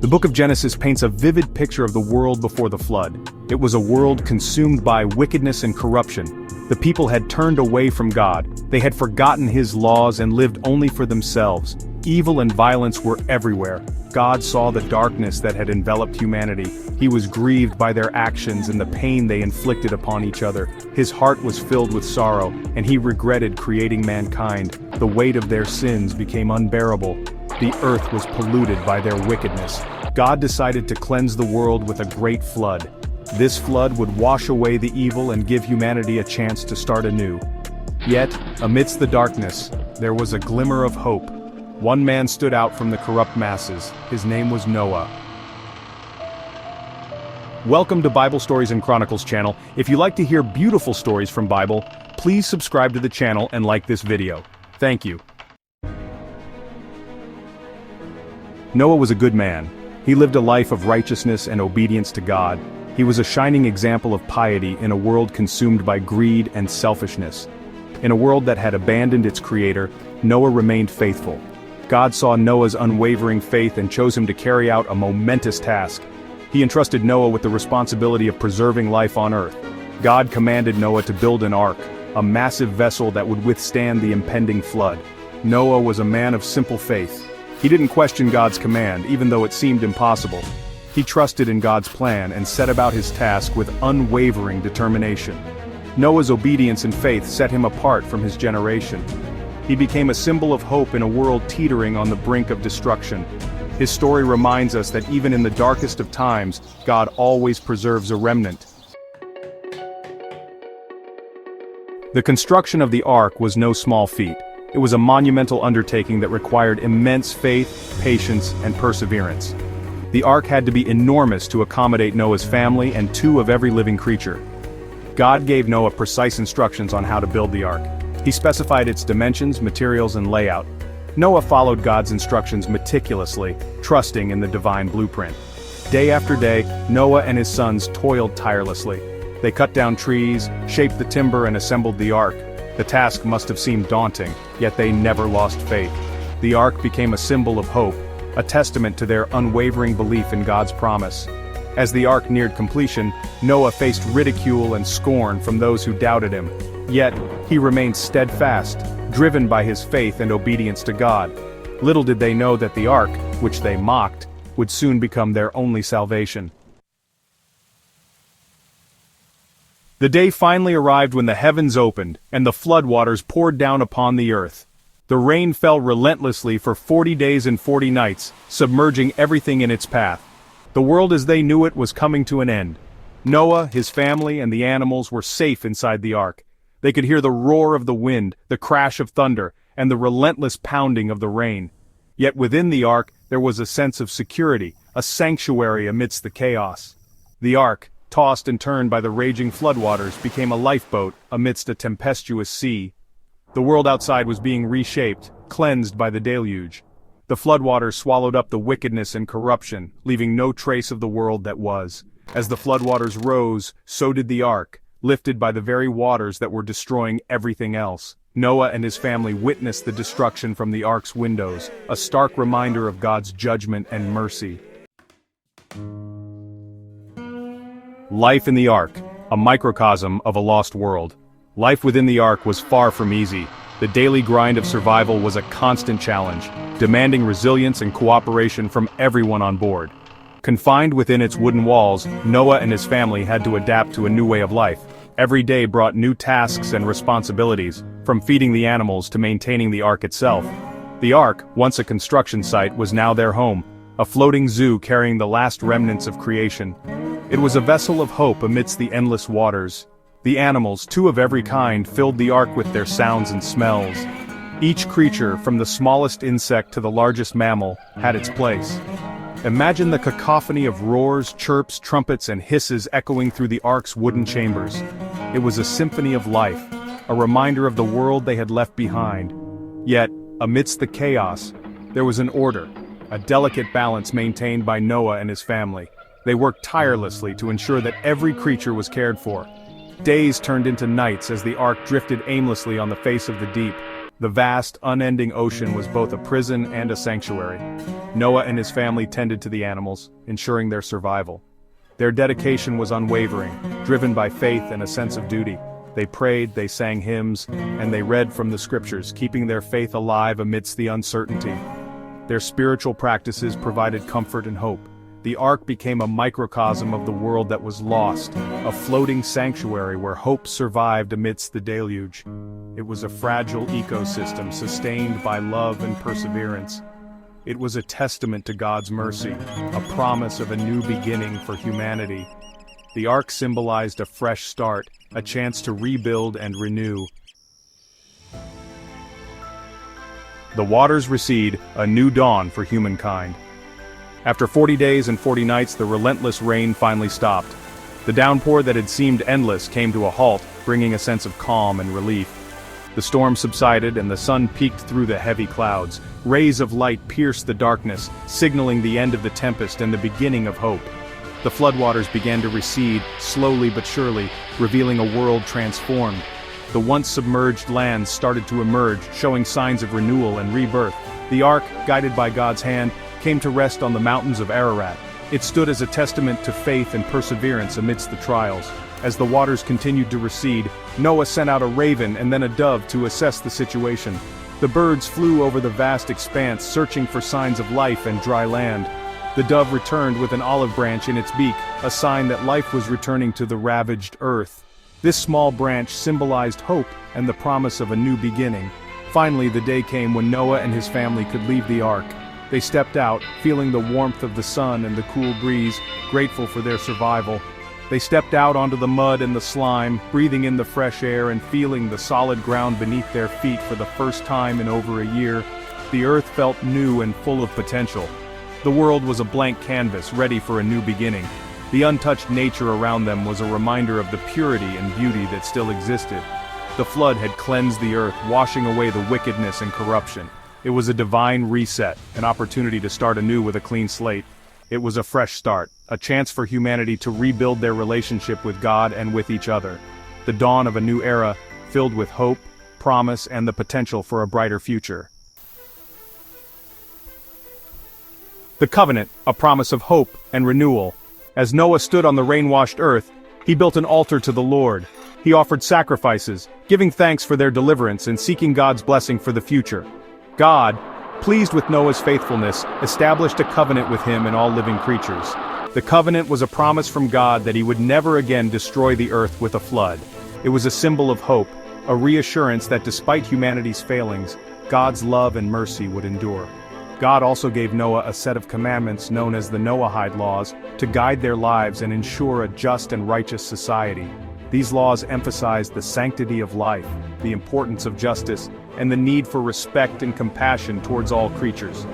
book of Genesis paints a vivid picture of the world before the flood. It was a world consumed by wickedness and corruption. The people had turned away from God. They had forgotten His laws and lived only for themselves. Evil and violence were everywhere. God saw the darkness that had enveloped humanity. He was grieved by their actions and the pain they inflicted upon each other. His heart was filled with sorrow, and He regretted creating mankind. The weight of their sins became unbearable. The earth was polluted by their wickedness. God decided to cleanse the world with a great flood. This flood would wash away the evil and give humanity a chance to start anew. Yet, amidst the darkness, there was a glimmer of hope. One man stood out from the corrupt masses. His name was Noah. Welcome to Bible Stories and Chronicles channel. If you like to hear beautiful stories from Bible, please subscribe to the channel and like this video. Thank you. Noah was a good man. He lived a life of righteousness and obedience to God. He was a shining example of piety in a world consumed by greed and selfishness. In a world that had abandoned its Creator, Noah remained faithful. God saw Noah's unwavering faith and chose him to carry out a momentous task. He entrusted Noah with the responsibility of preserving life on earth. God commanded Noah to build an ark, a massive vessel that would withstand the impending flood. Noah was a man of simple faith. He didn't question God's command, even though it seemed impossible. He trusted in God's plan and set about his task with unwavering determination. Noah's obedience and faith set him apart from his generation. He became a symbol of hope in a world teetering on the brink of destruction. His story reminds us that even in the darkest of times, God always preserves a remnant. The construction of the ark was no small feat. It was a monumental undertaking that required immense faith, patience, and perseverance. The ark had to be enormous to accommodate Noah's family and 2 of every living creature. God gave Noah precise instructions on how to build the ark. He specified its dimensions, materials, and layout. Noah followed God's instructions meticulously, trusting in the divine blueprint. Day after day, Noah and his sons toiled tirelessly. They cut down trees, shaped the timber, and assembled the ark. The task must have seemed daunting, yet they never lost faith. The ark became a symbol of hope, a testament to their unwavering belief in God's promise. As the ark neared completion, Noah faced ridicule and scorn from those who doubted him. Yet, he remained steadfast, driven by his faith and obedience to God. Little did they know that the ark, which they mocked, would soon become their only salvation. The day finally arrived when the heavens opened, and the floodwaters poured down upon the earth. The rain fell relentlessly for 40 days and 40 nights, submerging everything in its path. The world as they knew it was coming to an end. Noah, his family, and the animals were safe inside the ark. They could hear the roar of the wind, the crash of thunder, and the relentless pounding of the rain. Yet within the ark, there was a sense of security, a sanctuary amidst the chaos. The ark, tossed and turned by the raging floodwaters, became a lifeboat amidst a tempestuous sea. The world outside was being reshaped, cleansed by the deluge. The floodwaters swallowed up the wickedness and corruption, leaving no trace of the world that was. As the floodwaters rose, so did the ark, lifted by the very waters that were destroying everything else. Noah and his family witnessed the destruction from the ark's windows, a stark reminder of God's judgment and mercy. Life in the ark, a microcosm of a lost world. Life within the ark was far from easy. The daily grind of survival was a constant challenge, demanding resilience and cooperation from everyone on board. Confined within its wooden walls, Noah and his family had to adapt to a new way of life. Every day brought new tasks and responsibilities, from feeding the animals to maintaining the ark itself. The ark, once a construction site, was now their home, a floating zoo carrying the last remnants of creation. It was a vessel of hope amidst the endless waters. The animals, 2 of every kind, filled the ark with their sounds and smells. Each creature, from the smallest insect to the largest mammal, had its place. Imagine the cacophony of roars, chirps, trumpets, and hisses echoing through the ark's wooden chambers. It was a symphony of life, a reminder of the world they had left behind. Yet, amidst the chaos, there was an order, a delicate balance maintained by Noah and his family. They worked tirelessly to ensure that every creature was cared for. Days turned into nights as the ark drifted aimlessly on the face of the deep. The vast, unending ocean was both a prison and a sanctuary. Noah and his family tended to the animals, ensuring their survival. Their dedication was unwavering, driven by faith and a sense of duty. They prayed, they sang hymns, and they read from the scriptures, keeping their faith alive amidst the uncertainty. Their spiritual practices provided comfort and hope. The ark became a microcosm of the world that was lost, a floating sanctuary where hope survived amidst the deluge. It was a fragile ecosystem sustained by love and perseverance. It was a testament to God's mercy, a promise of a new beginning for humanity. The ark symbolized a fresh start, a chance to rebuild and renew. The waters recede, a new dawn for humankind. After 40 days and 40 nights, the relentless rain finally stopped. The downpour that had seemed endless came to a halt, bringing a sense of calm and relief. The storm subsided and the sun peeked through the heavy clouds. Rays of light pierced the darkness, signaling the end of the tempest and the beginning of hope. The floodwaters began to recede, slowly but surely, revealing a world transformed. The once submerged lands started to emerge, showing signs of renewal and rebirth. The ark, guided by God's hand, came to rest on the mountains of Ararat. It stood as a testament to faith and perseverance amidst the trials. As the waters continued to recede, Noah sent out a raven and then a dove to assess the situation. The birds flew over the vast expanse, searching for signs of life and dry land. The dove returned with an olive branch in its beak, a sign that life was returning to the ravaged earth. This small branch symbolized hope and the promise of a new beginning. Finally, the day came when Noah and his family could leave the ark. They stepped out, feeling the warmth of the sun and the cool breeze, grateful for their survival. They stepped out onto the mud and the slime, breathing in the fresh air and feeling the solid ground beneath their feet for the first time in over a year. The earth felt new and full of potential. The world was a blank canvas, ready for a new beginning. The untouched nature around them was a reminder of the purity and beauty that still existed. The flood had cleansed the earth, washing away the wickedness and corruption. It was a divine reset, an opportunity to start anew with a clean slate. It was a fresh start, a chance for humanity to rebuild their relationship with God and with each other. The dawn of a new era, filled with hope, promise, and the potential for a brighter future. The covenant, a promise of hope and renewal. As Noah stood on the rain-washed earth, he built an altar to the Lord. He offered sacrifices, giving thanks for their deliverance and seeking God's blessing for the future. God, pleased with Noah's faithfulness, established a covenant with him and all living creatures. The covenant was a promise from God that he would never again destroy the earth with a flood. It was a symbol of hope, a reassurance that despite humanity's failings, God's love and mercy would endure. God also gave Noah a set of commandments known as the Noahide laws to guide their lives and ensure a just and righteous society. These laws emphasized the sanctity of life, the importance of justice, and the need for respect and compassion towards all creatures.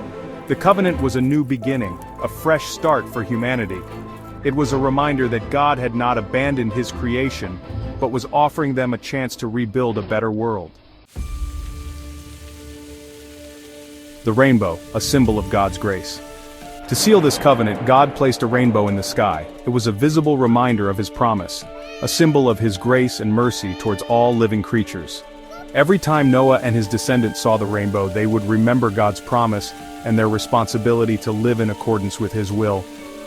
The covenant was a new beginning, a fresh start for humanity. It was a reminder that God had not abandoned his creation, but was offering them a chance to rebuild a better world. The rainbow, a symbol of God's grace. To seal this covenant, God placed a rainbow in the sky. It was a visible reminder of his promise, a symbol of his grace and mercy towards all living creatures. Every time Noah and his descendants saw the rainbow, they would remember God's promise and their responsibility to live in accordance with his will.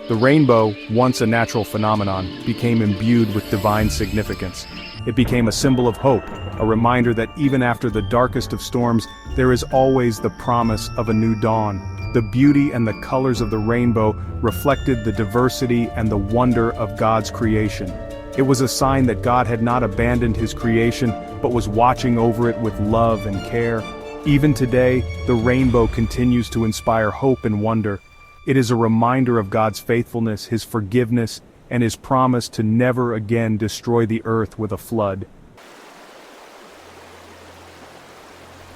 The rainbow, once a natural phenomenon, became imbued with divine significance. It became a symbol of hope, a reminder that even after the darkest of storms, there is always the promise of a new dawn. The beauty and the colors of the rainbow reflected the diversity and the wonder of God's creation. It was a sign that God had not abandoned his creation, but was watching over it with love and care. Even today, the rainbow continues to inspire hope and wonder. It is a reminder of God's faithfulness, his forgiveness, and his promise to never again destroy the earth with a flood.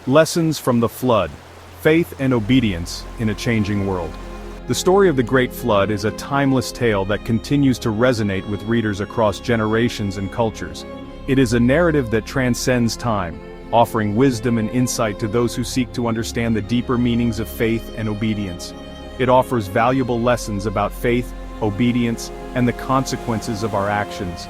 Lessons from the flood. Faith and obedience in a changing world. The story of the Great Flood is a timeless tale that continues to resonate with readers across generations and cultures. It is a narrative that transcends time, offering wisdom and insight to those who seek to understand the deeper meanings of faith and obedience. It offers valuable lessons about faith, obedience, and the consequences of our actions.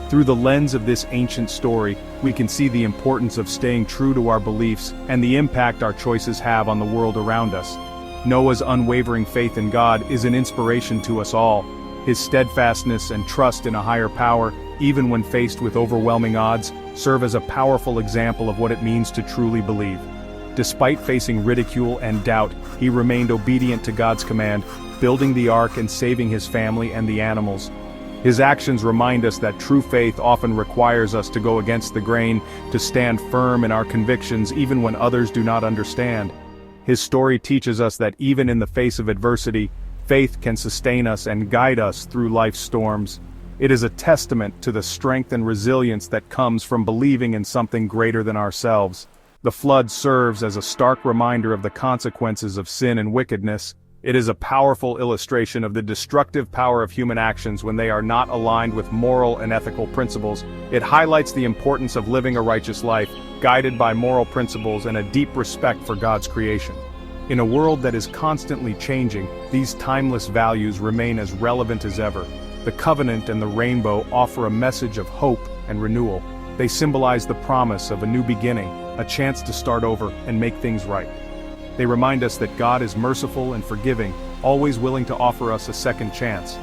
Through the lens of this ancient story, we can see the importance of staying true to our beliefs and the impact our choices have on the world around us. Noah's unwavering faith in God is an inspiration to us all. His steadfastness and trust in a higher power, even when faced with overwhelming odds, serve as a powerful example of what it means to truly believe. Despite facing ridicule and doubt, he remained obedient to God's command, building the ark and saving his family and the animals. His actions remind us that true faith often requires us to go against the grain, to stand firm in our convictions even when others do not understand. His story teaches us that even in the face of adversity, faith can sustain us and guide us through life's storms. It is a testament to the strength and resilience that comes from believing in something greater than ourselves. The flood serves as a stark reminder of the consequences of sin and wickedness. It is a powerful illustration of the destructive power of human actions when they are not aligned with moral and ethical principles. It highlights the importance of living a righteous life, guided by moral principles and a deep respect for God's creation. In a world that is constantly changing, these timeless values remain as relevant as ever. The covenant and the rainbow offer a message of hope and renewal. They symbolize the promise of a new beginning, a chance to start over and make things right. They remind us that God is merciful and forgiving, always willing to offer us a second chance.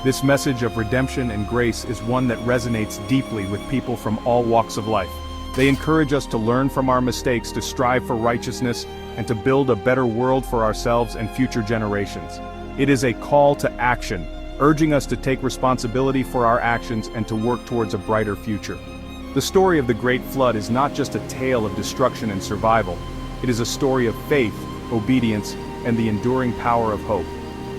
This message of redemption and grace is one that resonates deeply with people from all walks of life. They encourage us to learn from our mistakes, to strive for righteousness, and to build a better world for ourselves and future generations. It is a call to action, urging us to take responsibility for our actions and to work towards a brighter future. The story of the Great Flood is not just a tale of destruction and survival. It is a story of faith, obedience, and the enduring power of hope.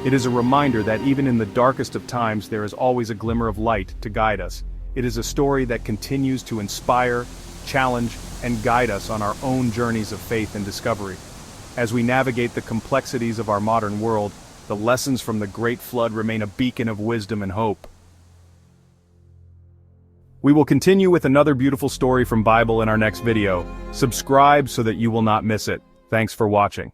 It is a reminder that even in the darkest of times there is always a glimmer of light to guide us. It is a story that continues to inspire, challenge, and guide us on our own journeys of faith and discovery. As we navigate the complexities of our modern world, the lessons from the Great Flood remain a beacon of wisdom and hope. We will continue with another beautiful story from Bible in our next video. Subscribe so that you will not miss it. Thanks for watching.